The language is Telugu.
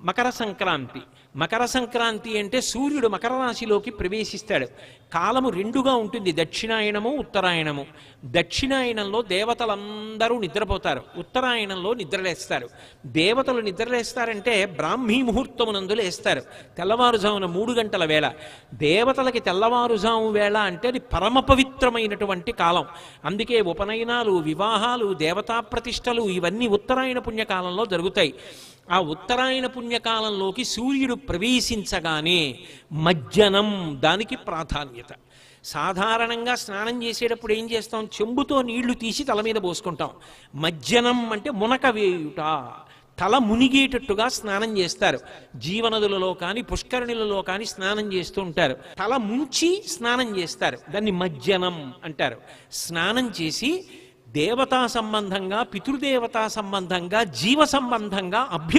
మకర సంక్రాంతి. మకర సంక్రాంతి అంటే సూర్యుడు మకర రాశిలోకి ప్రవేశిస్తాడు. కాలము రెండుగా ఉంటుంది, దక్షిణాయనము ఉత్తరాయణము. దక్షిణాయనంలో దేవతలందరూ నిద్రపోతారు, ఉత్తరాయణంలో నిద్రలేస్తారు. దేవతలు నిద్రలేస్తారంటే బ్రాహ్మీ ముహూర్తమునందు లేస్తారు, తెల్లవారుజామున 3 గంటల వేళ. దేవతలకి తెల్లవారుజాము వేళ అంటే అది పరమ పవిత్రమైనటువంటి కాలం. అందుకే ఉపనయనాలు, వివాహాలు, దేవతా ప్రతిష్టలు ఇవన్నీ ఉత్తరాయణ పుణ్యకాలంలో జరుగుతాయి. ఆ ఉత్తరాయణ పుణ్యకాలంలోకి సూర్యుడు ప్రవేశించగానే మజ్జనం దానికి ప్రాధాన్యత. సాధారణంగా స్నానం చేసేటప్పుడు ఏం చేస్తాం? చెంబుతో నీళ్లు తీసి తల మీద పోసుకుంటాం. మజ్జనం అంటే మునక వేయుట, తల మునిగేటట్టుగా స్నానం చేస్తారు. జీవనదులలో కానీ పుష్కరిణులలో కానీ స్నానం చేస్తూ ఉంటారు. తల ముంచి స్నానం చేస్తారు, దాన్ని మజ్జనం అంటారు. స్నానం చేసి దేవతా సంబంధంగా, పితృదేవతా సంబంధంగా, జీవ సంబంధంగా